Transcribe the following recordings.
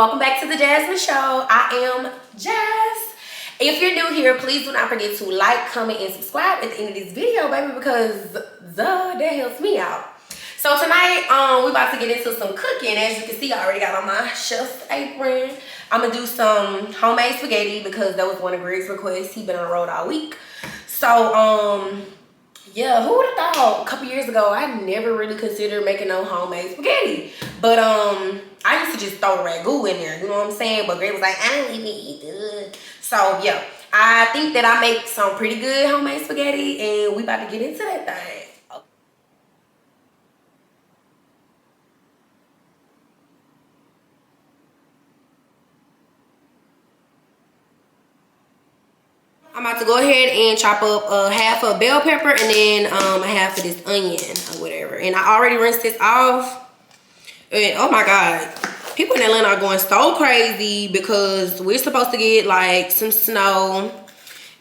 welcome back to the Jasmine Show. I am Jazz. If you're new here, please do not forget to like, comment, and subscribe at the end of this video, baby, because that helps me out. So tonight, we about to get into some cooking. As you can see, I already got on my chef's apron. I'm gonna do some homemade spaghetti because that was one of Greg's requests. He's been on the road all week. So, yeah, who would have thought a couple years ago I never really considered making no homemade spaghetti. But I used to just throw the ragu in there, you know what I'm saying? But Greg was like, I don't even eat good. So yeah, I think that I make some pretty good homemade spaghetti, and we about to get into that thing. I'm about to go ahead and chop up half a bell pepper and then a half of this onion or whatever. And I already rinsed this off. And oh my God, people in Atlanta are going so crazy because we're supposed to get like some snow.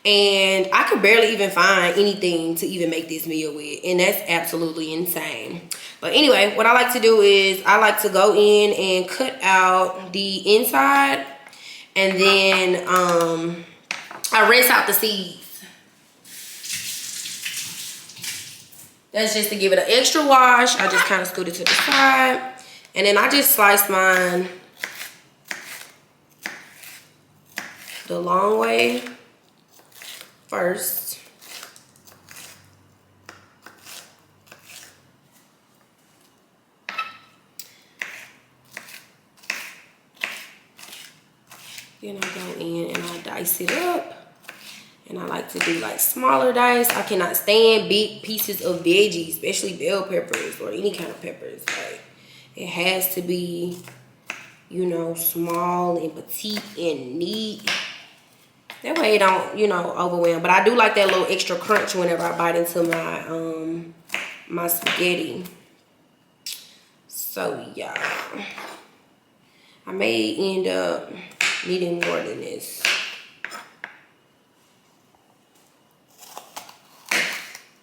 And I could barely even find anything to even make this meal with. And that's absolutely insane. But anyway, what I like to do is I like to go in and cut out the inside. And then I rinse out the seeds. That's just to give it an extra wash. I just kind of scoot it to the side. And then I just slice mine the long way first. Then I go in and I dice it up. And I like to do like smaller dice. I cannot stand big pieces of veggies, especially bell peppers or any kind of peppers. Like, it has to be, you know, small and petite and neat. That way it don't, you know, overwhelm. But I do like that little extra crunch whenever I bite into my my spaghetti. So yeah, I may end up needing more than this.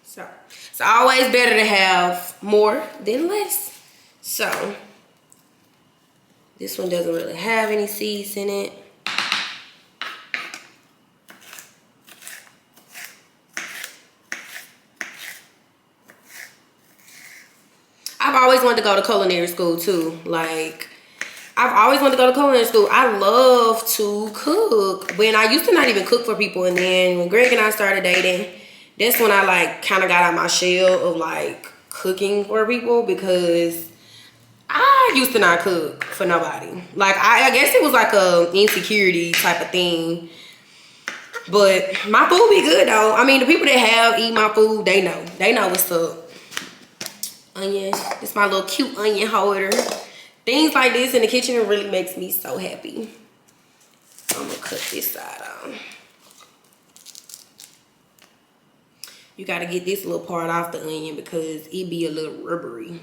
So it's always better to have more than less. So this one doesn't really have any seeds in it. I've always wanted to go to culinary school too. Like, I've always wanted to go to culinary school. I love to cook. When I used to not even cook for people, and then when Greg and I started dating, that's when I like kind of got out my shell of like cooking for people, because I used to not cook for nobody. Like, I guess it was like a insecurity type of thing. But my food be good though. I mean, the people that have eat my food, they know. They know what's up. Onion. It's my little cute onion holder. Things like this in the kitchen really makes me so happy. I'm gonna cut this side off. You gotta get this little part off the onion because it be a little rubbery.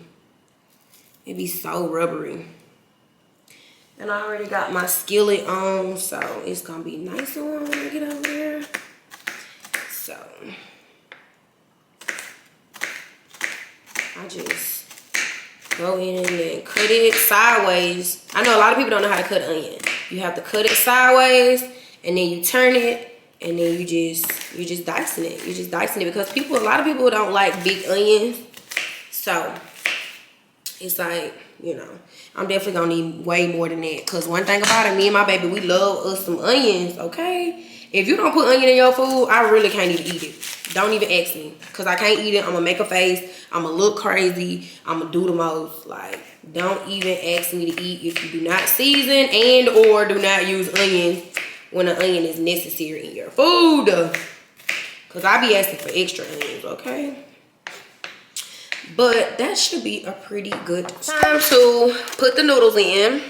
It be so rubbery. And I already got my skillet on, so it's gonna be nice and warm when I get over there. So I just go in and cut it sideways. I know a lot of people don't know how to cut onion. You have to cut it sideways, and then you turn it, and then you just dicing it. You're just dicing it because a lot of people don't like big onions. So it's like, you know, I'm definitely gonna need way more than that. Cause one thing about it, me and my baby, we love us some onions, okay? If you don't put onion in your food, I really can't even eat it. Don't even ask me. Cause I can't eat it. I'm gonna make a face. I'm gonna look crazy. I'm gonna do the most. Like, don't even ask me to eat if you do not season and or do not use onions when an onion is necessary in your food. Cause I be asking for extra onions, okay? But that should be a pretty good time to put the noodles in,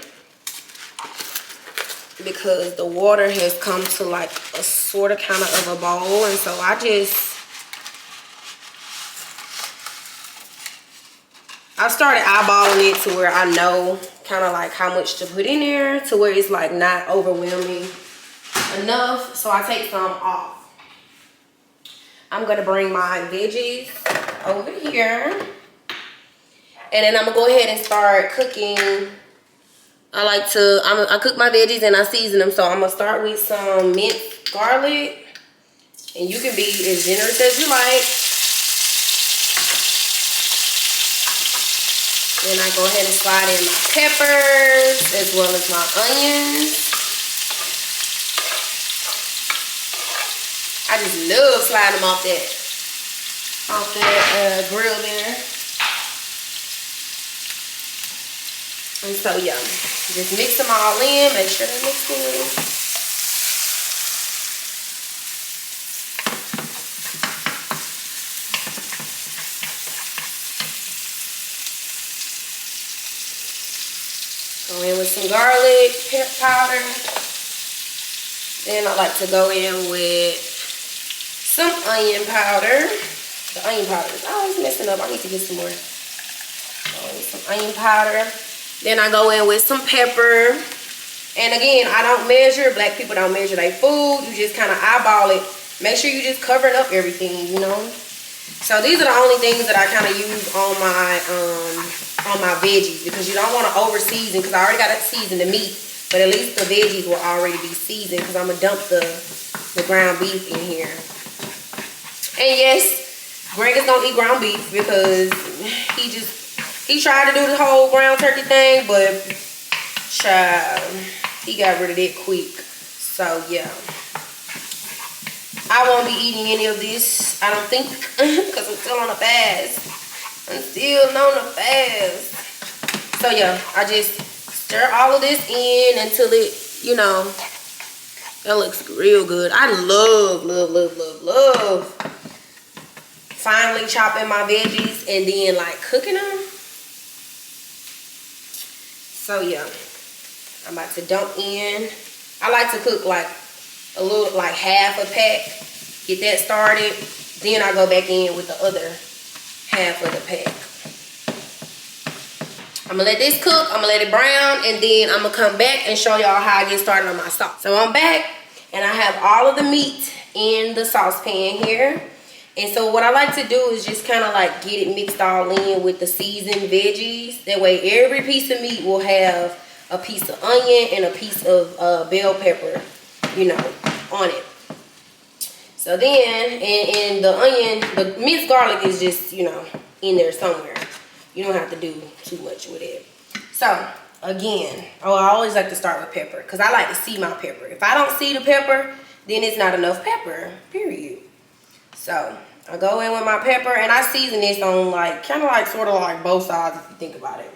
because the water has come to like a sort of kind of a bowl. And so I started eyeballing it to where I know kind of like how much to put in there, to where it's like not overwhelming enough. So I take some off. I'm gonna bring my veggies over here, and then I'm gonna go ahead and start cooking I cook my veggies and I season them. So I'm gonna start with some minced garlic. And you can be as generous as you like. Then I go ahead and slide in my peppers as well as my onions. I just love sliding them off that grill there. And so yeah, just mix them all in, make sure they mix good. Go in with some garlic powder. Then I like to go in with some onion powder. The onion powder is always messing up. I need to get some more. Go in with some onion powder. Then I go in with some pepper. And again, I don't measure. Black people don't measure their food. You just kind of eyeball it. Make sure you just covering up everything, you know. So these are the only things that I kind of use on my veggies, because you don't want to over season, because I already got to season the meat, but at least the veggies will already be seasoned, because I'm gonna dump the ground beef in here. And yes, Greg is gonna eat ground beef because he tried to do the whole ground turkey thing, but child, he got rid of it quick. So yeah, I won't be eating any of this, I don't think, because I'm still on a fast. I'm still on a fast. So yeah, I just stir all of this in until it, you know, that looks real good. I love finely chopping my veggies and then like cooking them. So yeah, I'm about to dump in. I like to cook like a little, like half a pack, get that started. Then I go back in with the other half of the pack. I'm gonna let this cook, I'm gonna let it brown, and then I'm gonna come back and show y'all how I get started on my sauce. So I'm back and I have all of the meat in the saucepan here. And so what I like to do is just kind of like get it mixed all in with the seasoned veggies. That way every piece of meat will have a piece of onion and a piece of bell pepper, you know, on it. So then, and the onion, the minced garlic is just, you know, in there somewhere. You don't have to do too much with it. So again, I always like to start with pepper, because I like to see my pepper. If I don't see the pepper, then it's not enough pepper, period. So I go in with my pepper, and I season this on like, kind of like, sort of like both sides if you think about it.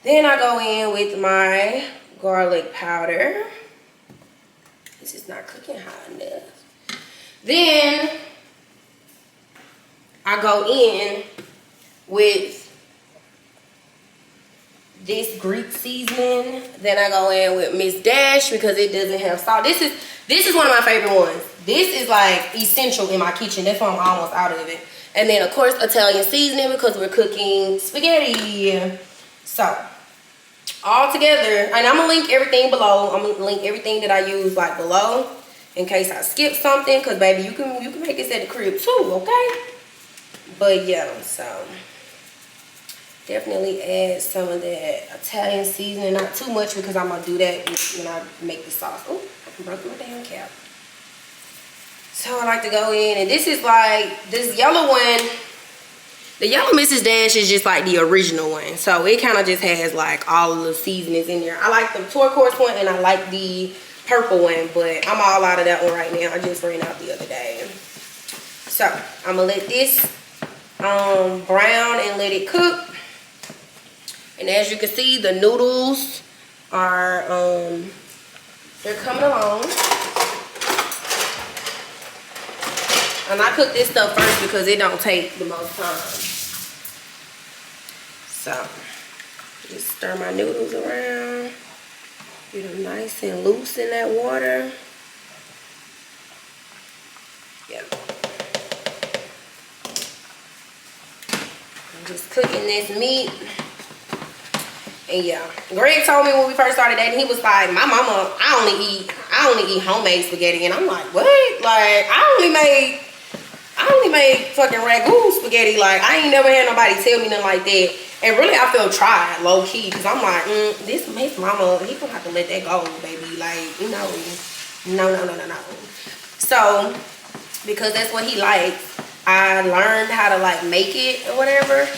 Then I go in with my garlic powder. This is not cooking hot enough. Then I go in with this Greek seasoning. Then I go in with Miss Dash because it doesn't have salt. This is one of my favorite ones. This is like essential in my kitchen. That's why I'm almost out of it. And then of course Italian seasoning because we're cooking spaghetti. So all together, and I'm gonna link everything below. I'm gonna link everything that I use like below in case I skip something, because baby, you can make this at the crib too, okay? But yeah, so definitely add some of that Italian seasoning, not too much because I'm gonna do that when I make the sauce. Oh, I broke my damn cap. So I like to go in, and this is like this yellow one. The yellow Mrs. Dash is just like the original one, so it kind of just has like all of the seasonings in there. I like the turquoise one and I like the purple one, but I'm all out of that one right now. I just ran out the other day. So I'm gonna let this brown and let it cook. And as you can see, the noodles are they're coming along. And I cook this stuff first because it don't take the most time. So just stir my noodles around, get them nice and loose in that water. Yeah. I'm just cooking this meat. And yeah, Greg told me when we first started dating, he was like, my mama, I only eat homemade spaghetti. And I'm like, what? Like, I only made I only made fucking ragu spaghetti. Like, I ain't never had nobody tell me nothing like that. And really, I feel tried, low key, because I'm like, this makes mama, he gonna have to let that go, baby. Like, you know, no. So, because that's what he likes, I learned how to like make it or whatever.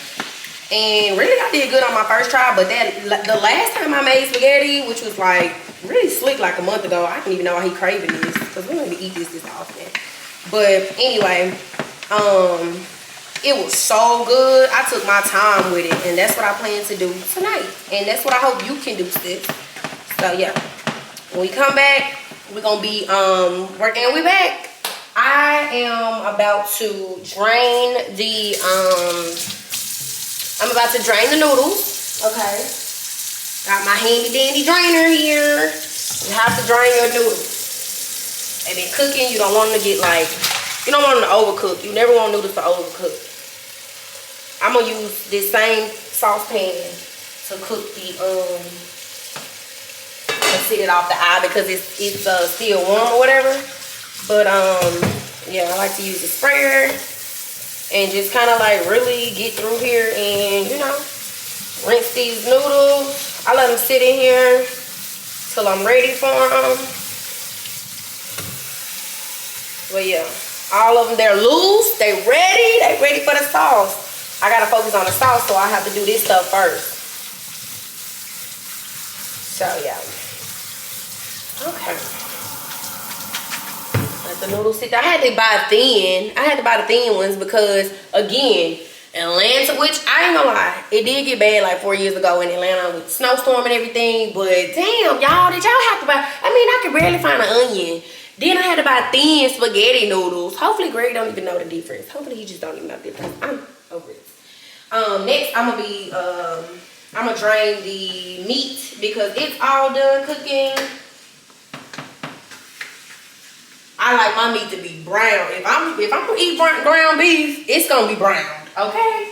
And really, I did good on my first try. But the last time I made spaghetti, which was like really slick, like a month ago, I don't even know why he craving this, because we don't even eat this often. But anyway, it was so good. I took my time with it, and that's what I plan to do tonight. And that's what I hope you can do, sis. So yeah, when we come back, we're gonna be working. And we back. I am about to drain the I'm about to drain the noodles. Okay. Got my handy dandy drainer here. You have to drain your noodles. And then cooking, you don't want them to get like, you don't want them to overcook. You never want noodles to overcook. I'm gonna use this same saucepan to cook the to sit it off the eye because it's still warm or whatever. But yeah, I like to use the sprayer and just kind of like really get through here and, you know, rinse these noodles. I let them sit in here till I'm ready for them. Well, yeah, all of them, they're loose, they ready for the sauce. I gotta focus on the sauce, so I have to do this stuff first. So yeah, okay. Let the noodles sit there. I had to buy the thin ones because, again, Atlanta, which I ain't gonna lie, it did get bad like 4 years ago in Atlanta with snowstorm and everything. But damn, y'all, did y'all have to buy? I mean, I could barely find an onion. Then I had to buy thin spaghetti noodles. Hopefully Greg don't even know the difference. Hopefully he just don't even know the difference. I'm over it. Next I'm gonna drain the meat because it's all done cooking. I like my meat to be brown. If I'm gonna eat ground beef, it's gonna be brown. Okay?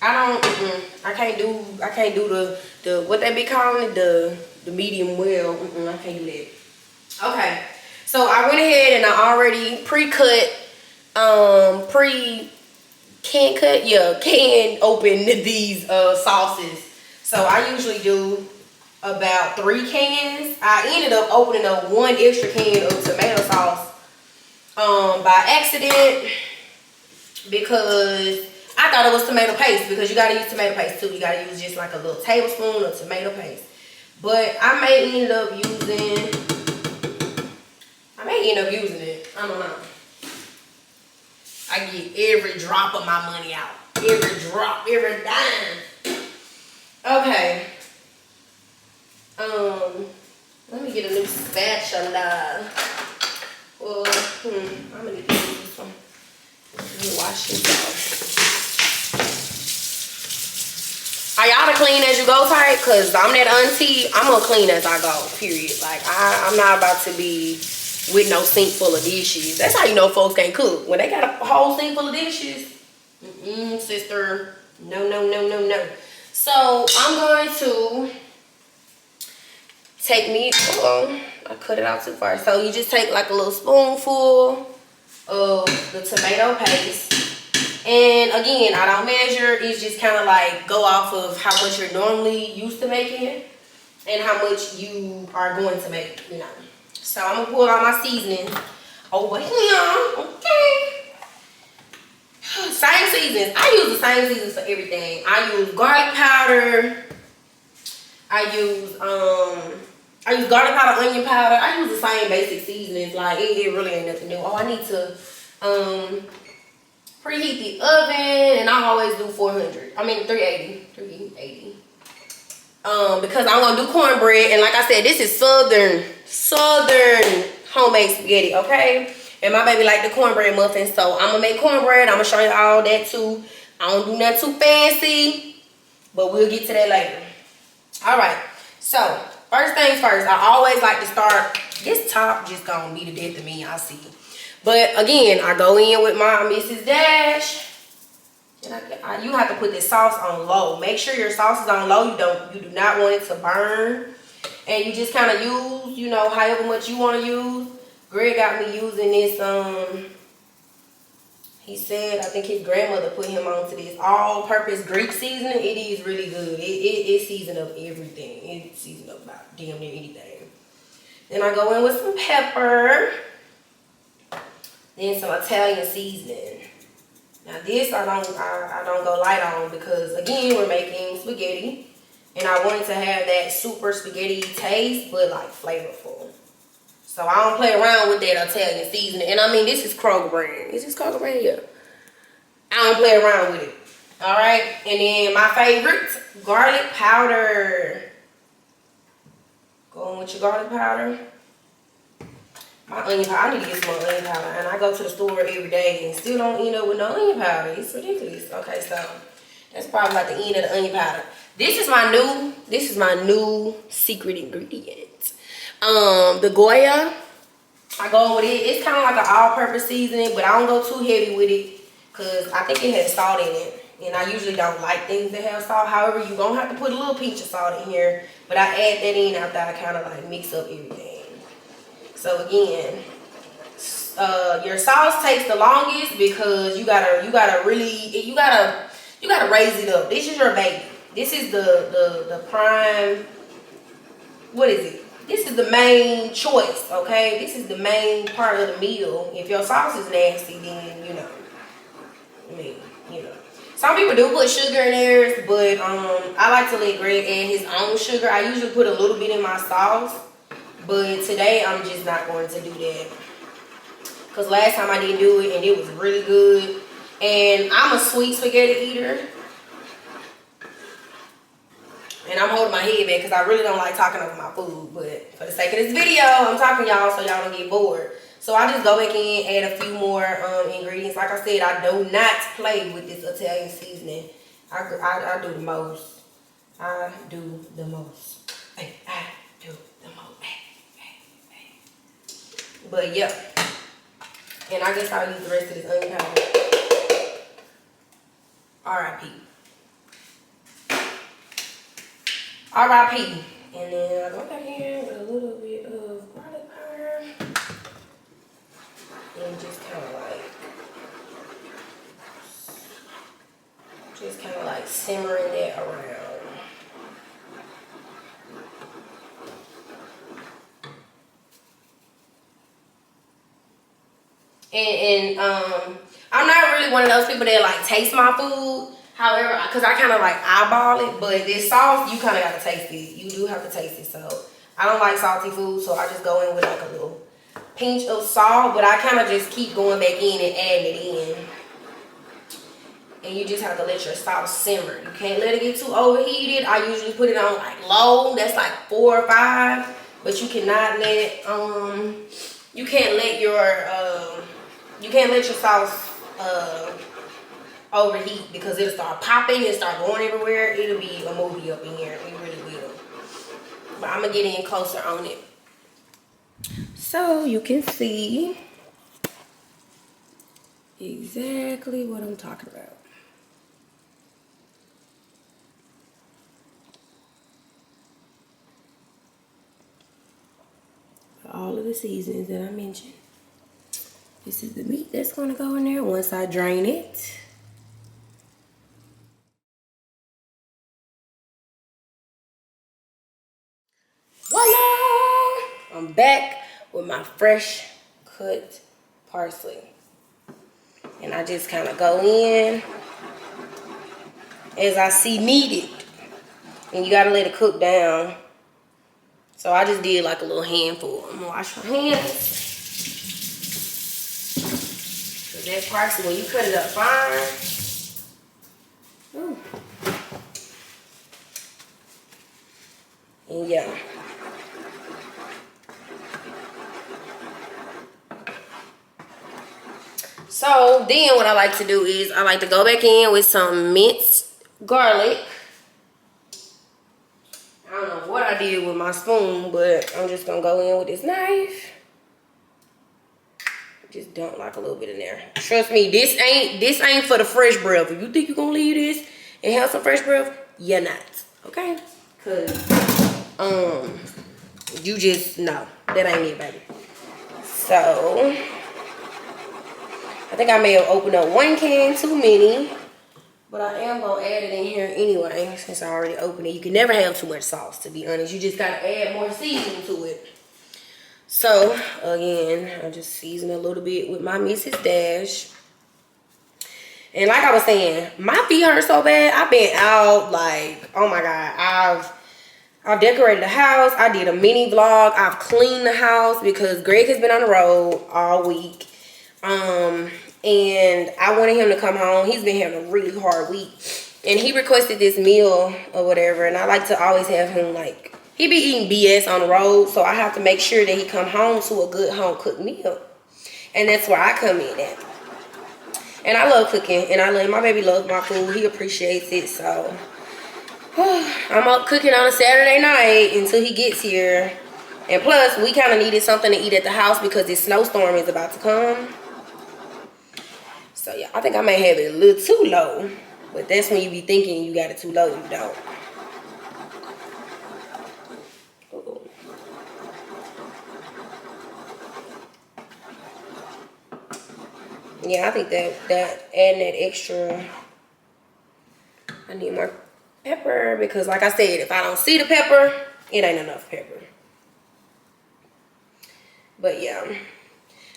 I can't do the what they be calling it, the medium well. I can't do that. Okay. So I went ahead and I already pre-cut, can open these sauces. So I usually do about 3 cans. I ended up opening up 1 extra can of tomato sauce by accident because I thought it was tomato paste, because you gotta use tomato paste too. You gotta use just like a little tablespoon of tomato paste. But I may end up using it. I don't know. I get every drop of my money out. Every drop, every dime. Okay. Let me get a new spatula. Well, I'm gonna need to use this one. Let me wash this off. Are y'all to clean as you go type? Because I'm that auntie, I'm gonna clean as I go, period. Like, I'm not about to be with no sink full of dishes. That's how you know folks can't cook. When they got a whole sink full of dishes, sister, no. So I'm going to take me, I cut it out too far. So you just take like a little spoonful of the tomato paste. And again, I don't measure. It's just kind of like go off of how much you're normally used to making and how much you are going to make, you know. So I'm gonna pull all my seasoning over here. Okay. Same seasons. I use the same seasons for everything. I use garlic powder. I use garlic powder, onion powder. I use the same basic seasonings. Like it really ain't nothing new. Oh, I need to preheat the oven, and I always do 380. Because I'm gonna do cornbread, and like I said, this is southern homemade spaghetti, okay? And my baby like the cornbread muffins, so I'm gonna make cornbread. I'm gonna show you all that too. I don't do nothing too fancy, but we'll get to that later. All right, so first things first, I always like to start, this top just gonna be the death of me, y'all see. But again, I go in with my Mrs. Dash. And you have to put this sauce on low. Make sure your sauce is on low. You do not want it to burn. And you just kind of use, you know, however much you want to use. Greg got me using this, He said, I think his grandmother put him onto this all-purpose Greek seasoning. It is really good. It seasons up everything. It seasons up about damn near anything. Then I go in with some pepper. Then some Italian seasoning. Now this I don't go light on because again we're making spaghetti. And I wanted to have that super spaghetti taste, but like flavorful. So I don't play around with that Italian seasoning. And I mean, this is Kroger brand. Is this Kroger brand? Yeah. I don't play around with it. All right. And then my favorite, garlic powder. Going with your garlic powder. My onion powder. I need to get some more onion powder. And I go to the store every day and still don't end up with no onion powder. It's ridiculous. Okay, so that's probably like the end of the onion powder. This is my new secret ingredient. The Goya, I go with it. It's kind of like an all-purpose seasoning, but I don't go too heavy with it because I think it has salt in it. And I usually don't like things that have salt. However, you're going to have to put a little pinch of salt in here. But I add that in after I kind of like mix up everything. So again, your sauce takes the longest because you gotta raise it up. This is your baby. This is the prime. What is it? This is the main choice, okay? This is the main part of the meal. If your sauce is nasty, then you know. I mean, you know. Some people do put sugar in theirs, but I like to let Greg add his own sugar. I usually put a little bit in my sauce, but today I'm just not going to do that. Because last time I didn't do it and it was really good. And I'm a sweet spaghetti eater. And I'm holding my head back because I really don't like talking over my food. But for the sake of this video, I'm talking to y'all so y'all don't get bored. So I just go back in, add a few more ingredients. Like I said, I do not play with this Italian seasoning. I do the most. I do the most. Hey, I do the most. Hey. But yeah. And I guess I'll use the rest of this onion powder. R.I.P. R.I.P. And then I go back in with a little bit of garlic powder. And just kind of like simmering that around. And I'm not really one of those people that like taste my food. However, because I kind of like eyeball it, but this sauce, you kind of got to taste it. You do have to taste it. So I don't like salty food, so I just go in with like a little pinch of salt, but I kind of just keep going back in and adding it in. And you just have to let your sauce simmer. You can't let it get too overheated. I usually put it on like low. That's like 4 or 5. But you cannot let you can't let your sauce overheat because it'll start popping and start going everywhere. It'll be a movie up in here. It really will. But I'm gonna get in closer on it so you can see exactly what I'm talking about. All of the seasonings that I mentioned. This is the meat that's gonna go in there once I drain it. Voila! I'm back with my fresh cut parsley. And I just kind of go in as I see needed. And you gotta let it cook down. So I just did like a little handful. I'm gonna wash my hands. Cause that parsley, when you cut it up fine. Ooh. And yeah. So then what I like to do is I like to go back in with some minced garlic. I don't know what I did with my spoon, but I'm just gonna go in with this knife. Just dump like a little bit in there. Trust me, this ain't for the fresh breath. If you think you're gonna leave this and have some fresh breath, you're not. Okay? Cause you just no, that ain't it, baby. So I think I may have opened up 1 can too many. But I am going to add it in here anyway, since I already opened it. You can never have too much sauce, to be honest. You just got to add more seasoning to it. So, again, I just season a little bit with my Mrs. Dash. And like I was saying, my feet hurt so bad. I've been out, like, oh my God. I've decorated the house. I did a mini vlog. I've cleaned the house because Greg has been on the road all week. And I wanted him to come home. He's been having a really hard week. And he requested this meal or whatever. And I like to always have him, like, he be eating BS on the road. So I have to make sure that he come home to a good home-cooked meal. And that's where I come in at. And I love cooking. And my baby loves my food. He appreciates it. So I'm up cooking on a Saturday night until he gets here. And plus, we kind of needed something to eat at the house because this snowstorm is about to come. So, yeah, I think I may have it a little too low. But that's when you be thinking you got it too low. You don't. Uh-oh. Yeah, I think that adding that extra, I need more pepper. Because, like I said, if I don't see the pepper, it ain't enough pepper. But, yeah.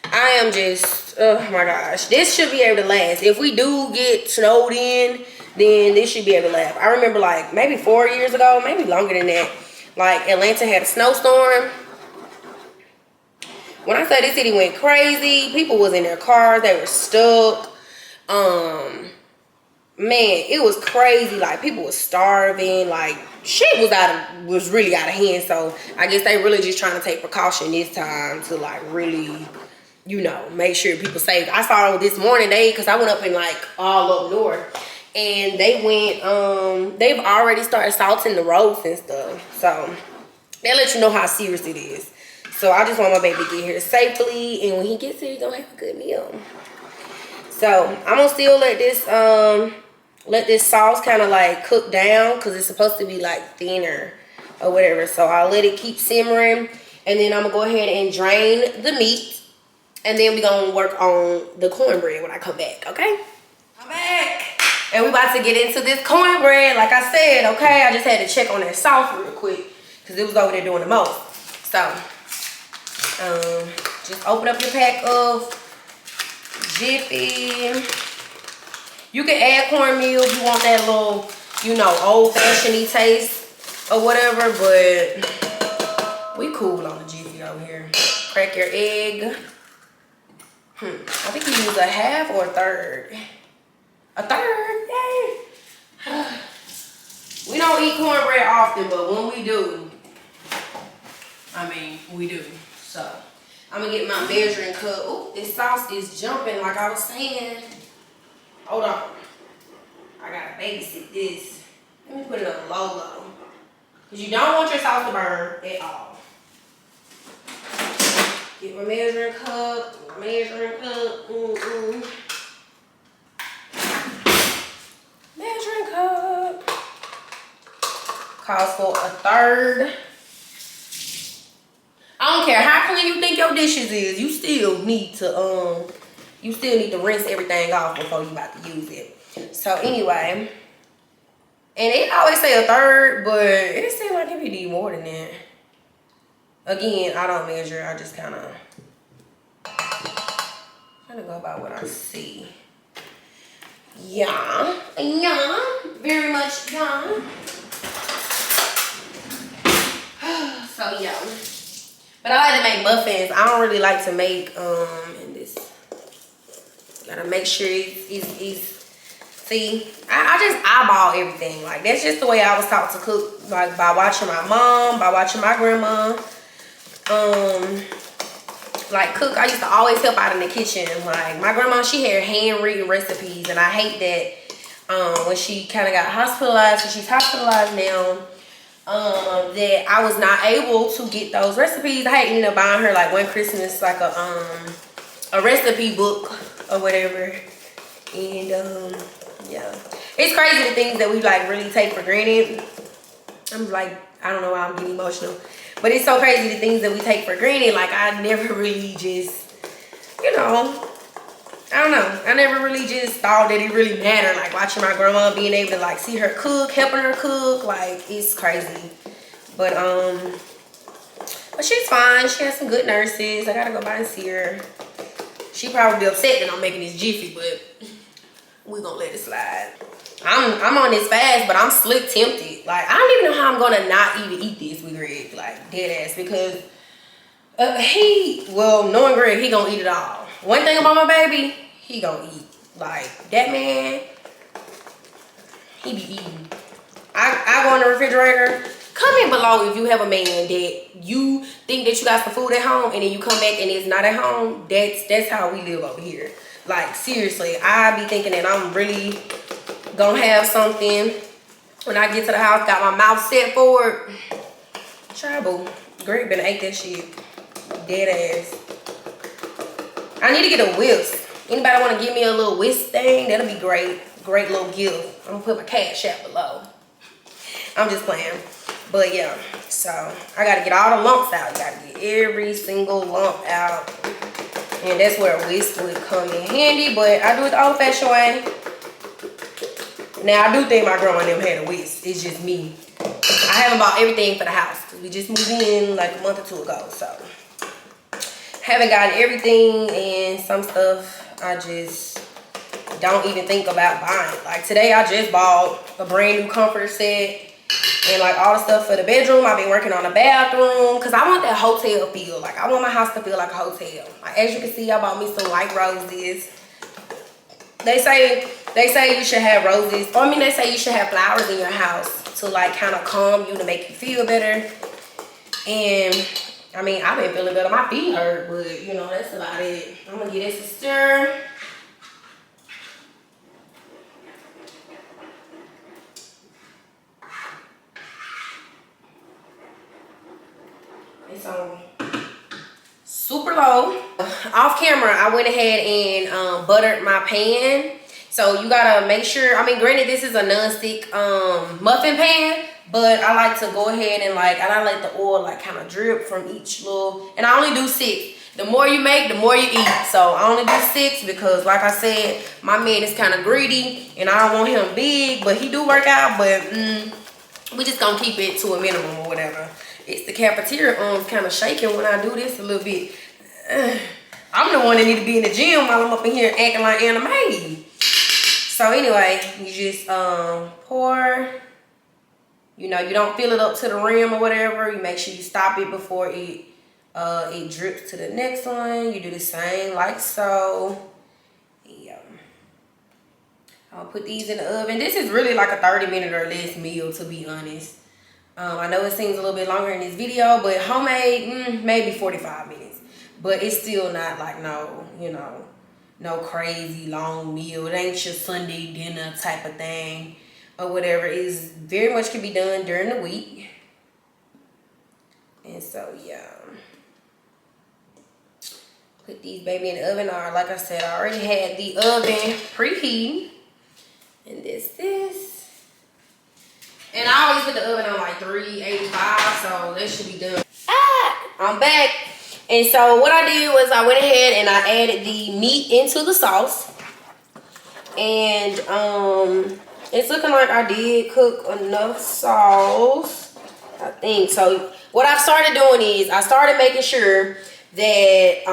I am just, oh my gosh. This should be able to last. If we do get snowed in, then this should be able to last. I remember like maybe 4 years ago, maybe longer than that. Like Atlanta had a snowstorm. When I say this city went crazy, people was in their cars. They were stuck. Man, it was crazy. Like people was starving. Like shit was really out of hand. So I guess they really just trying to take precaution this time to like really, you know, make sure people safe. I saw this morning because I went up in like all up north, and they went they've already started salting the roads and stuff. So they let you know how serious it is. So I just want my baby to get here safely, and when he gets here, he's gonna have a good meal. So I'm gonna still let this sauce kind of like cook down because it's supposed to be like thinner or whatever. So I'll let it keep simmering, and then I'm gonna go ahead and drain the meat. And then we're going to work on the cornbread when I come back, okay? I'm back. And we're about to get into this cornbread. Like I said, okay? I just had to check on that sauce real quick because it was over there doing the most. So, just open up your pack of Jiffy. You can add cornmeal if you want that little, you know, old-fashioned-y taste or whatever. But we cool on the Jiffy over here. Crack your egg. I think you use a half or a third. A third? Yay! We don't eat cornbread often, but when we do, we do. So, I'm going to get my measuring cup. Oh, this sauce is jumping like I was saying. Hold on. I got to babysit this. Let me put it on low. Because you don't want your sauce to burn at all. Get my measuring cup. Measuring cup. Measuring cup. Calls for a third. I don't care how clean you think your dishes is, you still need to rinse everything off before you about to use it. So anyway, and it always say a third, but it seems like it need more than that. Again, I don't measure, I just kind of go by what I see. Yeah, very much yeah. So yeah. But I like to make muffins. I don't really like to make and this. Gotta make sure it's see. I just eyeball everything. Like that's just the way I was taught to cook. Like by watching my mom, by watching my grandma. Like cook, I used to always help out in the kitchen. Like my grandma, she had handwritten recipes, and I hate that when she kind of got hospitalized, and she's hospitalized now, that I was not able to get those recipes. I had ended up buying her like one Christmas like a recipe book or whatever, and yeah, it's crazy the things that we like really take for granted. I'm like, I don't know why I'm getting emotional. But it's so crazy the things that we take for granted. Like I never really just, you know, I don't know. I never really just thought that it really mattered. Like watching my grandma, being able to like see her cook, helping her cook, like it's crazy. But she's fine. She has some good nurses. I gotta go by and see her. She probably be upset that I'm making this jiffy, but we gonna let it slide. I'm on this fast, but I'm slick tempted. Like I don't even know how I'm gonna not even eat this with Greg, like dead ass, because knowing Greg, he gonna eat it all. One thing about my baby, he gonna eat. Like that man, he be eating. I go in the refrigerator. Comment below if you have a man that you think that you got some food at home and then you come back and it's not at home. That's how we live over here. Like seriously, I be thinking that I'm really gonna have something when I get to the house, got my mouth set for it. Trouble. Greg been ate that shit. Dead ass. I need to get a whisk. Anybody want to give me a little whisk thing? That'll be great. Great little gift. I'm gonna put my cash app below. I'm just playing. But yeah, so I gotta get all the lumps out. You gotta get every single lump out. And that's where a whisk would come in handy. But I do it the old fashioned way. Now I do think my grandma and them had a whisk. It's just me. I haven't bought everything for the house because we just moved in like a month or two ago. So haven't gotten everything, and some stuff I just don't even think about buying. Like today I just bought a brand new comforter set and like all the stuff for the bedroom. I've been working on the bathroom because I want that hotel feel. Like I want my house to feel like a hotel. Like as you can see, I bought me some white roses. They say you should have roses. Or I mean, they say you should have flowers in your house to like kind of calm you, to make you feel better. And I mean, I've been feeling better. My feet hurt, but you know, that's about it. I'm gonna get this a stir. It's on super low. Off camera, I went ahead and buttered my pan. So you gotta make sure, I mean, granted this is a non-stick muffin pan, but I like to go ahead and like, I let the oil like kind of drip from each little, and I only do 6. The more you make, the more you eat. So I only do 6 because like I said, my man is kind of greedy and I don't want him big, but he do work out, but we just gonna keep it to a minimum or whatever. It's the cafeteria arms kind of shaking when I do this a little bit. I'm the one that need to be in the gym while I'm up in here acting like anime. So anyway, you just pour. You know, you don't fill it up to the rim or whatever. You make sure you stop it before it drips to the next one. You do the same like so. Yeah. I'll put these in the oven. This is really like a 30-minute or less meal, to be honest. I know it seems a little bit longer in this video, but homemade, maybe 45 minutes. But it's still not like no, you know, no crazy long meal. It ain't your Sunday dinner type of thing or whatever. It's very much can be done during the week. And so, yeah. Put these baby in the oven. Or like I said, I already had the oven preheating. And this. And I always put the oven on like 385, so that should be done. I'm back. And so what I did was I went ahead and I added the meat into the sauce. And it's looking like I did cook enough sauce, I think. So what I started doing is I started making sure that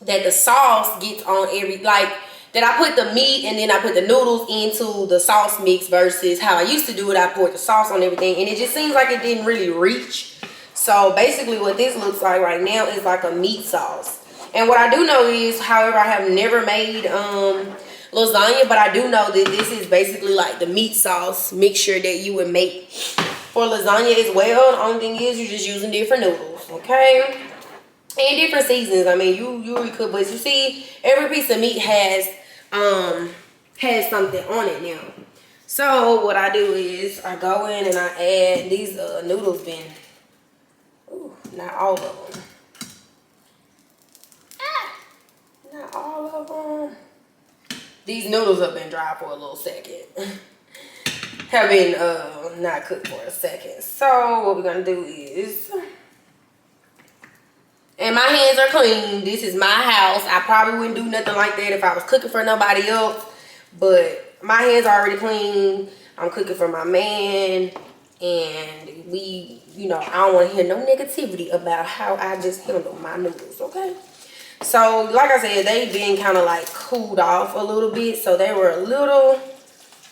that the sauce gets on every, like, that I put the meat and then I put the noodles into the sauce mix versus how I used to do it. I poured the sauce on everything and it just seems like it didn't really reach. So basically what this looks like right now is like a meat sauce. And what I do know is, however, I have never made lasagna, but I do know that this is basically like the meat sauce mixture that you would make for lasagna as well. The only thing is you're just using different noodles, okay? And different seasons. I mean, you could, but you see, every piece of meat has something on it now. So what I do is I go in and I add these noodles. Been, not all of them. Not all of them. These noodles have been dry for a little second. Have been not cooked for a second. So what we're gonna do is, and And my hands are clean. This is my house. I probably wouldn't do nothing like that if I was cooking for nobody else. But my hands are already clean. I'm cooking for my man. And we, you know, I don't want to hear no negativity about how I just handle my noodles, okay? So, like I said, they've been kind of like cooled off a little bit. So, they were a little,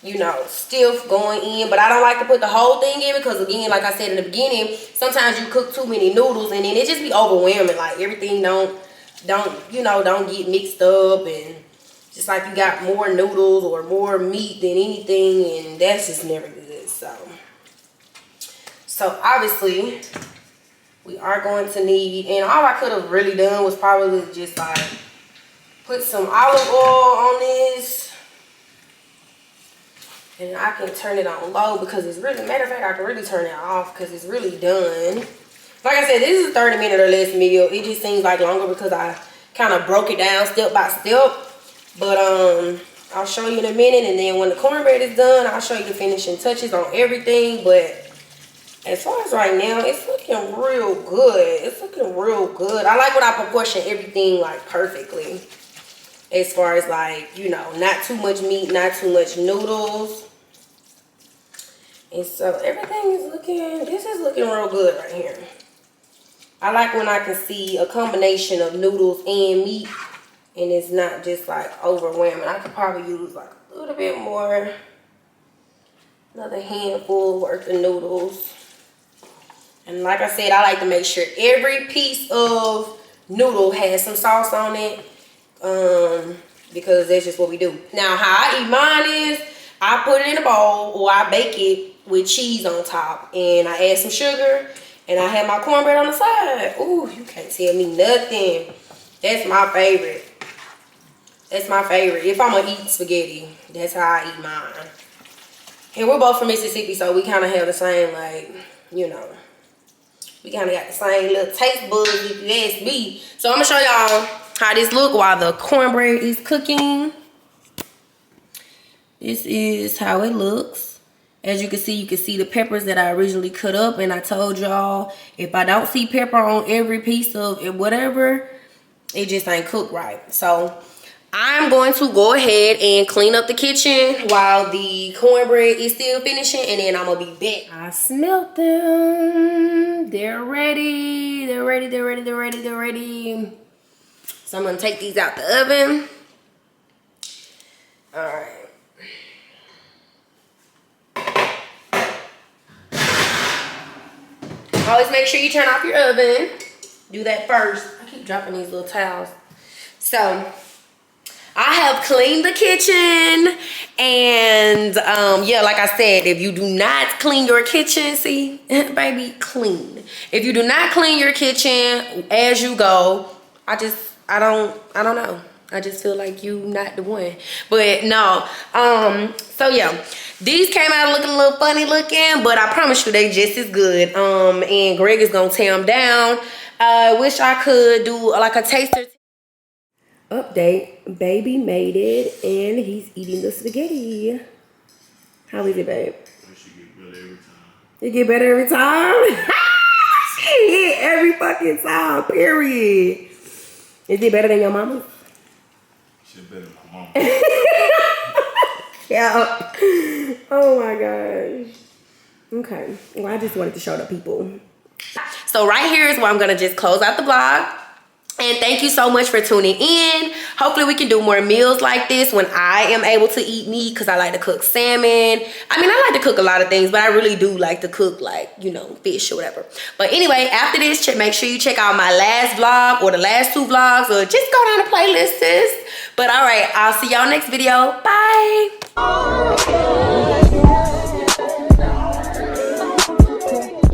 you know, stiff going in. But I don't like to put the whole thing in because, again, like I said in the beginning, sometimes you cook too many noodles and then it just be overwhelming. Like, everything don't get mixed up and just like you got more noodles or more meat than anything. And that's just never good. So, obviously, we are going to need, and all I could have really done was probably just like put some olive oil on this. And I can turn it on low because it's really, matter of fact, I can really turn it off because it's really done. Like I said, this is a 30-minute or less meal. It just seems like longer because I kind of broke it down step by step. But I'll show you in a minute. And then when the cornbread is done, I'll show you the finishing touches on everything. But as far as right now, it's looking real good. It's looking real good. I like when I proportion everything like perfectly. As far as like, you know, not too much meat, not too much noodles. And so everything is looking, this is looking real good right here. I like when I can see a combination of noodles and meat. And it's not just like overwhelming. I could probably use like a little bit more. Another handful worth of noodles. And like I said, I like to make sure every piece of noodle has some sauce on it. Because that's just what we do. Now, how I eat mine is I put it in a bowl or I bake it with cheese on top. And I add some sugar. And I have my cornbread on the side. Ooh, you can't tell me nothing. That's my favorite. That's my favorite. If I'm going to eat spaghetti, that's how I eat mine. And we're both from Mississippi, so we kind of have the same, like, you know. We kind of got the same little taste buds if you ask me. So I'm going to show y'all how this look while the cornbread is cooking. This is how it looks. As you can see the peppers that I originally cut up. And I told y'all, if I don't see pepper on every piece of it, whatever, it just ain't cooked right. So I'm going to go ahead and clean up the kitchen while the cornbread is still finishing, and then I'm gonna be back. I smelled them. They're ready. They're ready. They're ready. They're ready. They're ready. So I'm gonna take these out the oven. All right. Always make sure you turn off your oven. Do that first. I keep dropping these little towels. So I have cleaned the kitchen, and yeah, like I said, if you do not clean your kitchen, see, baby, clean. If you do not clean your kitchen as you go, I don't know. I just feel like you not the one. But no, so yeah, these came out looking a little funny looking, but I promise you they just as good. And Greg is gonna tear them down. Wish I could do like a taster. Update, baby made it and he's eating the spaghetti. How is it, babe? It should get better every time. It get better every time? Shit, every fucking time, period. Is it better than your mama's? Shit better than my mama. Yeah. Oh my gosh. Okay, well I just wanted to show the people. So right here is where I'm gonna just close out the vlog. And thank you so much for tuning in. Hopefully we can do more meals like this when I am able to eat meat, because I like to cook salmon. I mean, I like to cook a lot of things, but I really do like to cook, like, you know, fish or whatever. But anyway, after this, make sure you check out my last vlog or the last 2 vlogs, or just go down the playlist. But all right, I'll see y'all next video. Bye.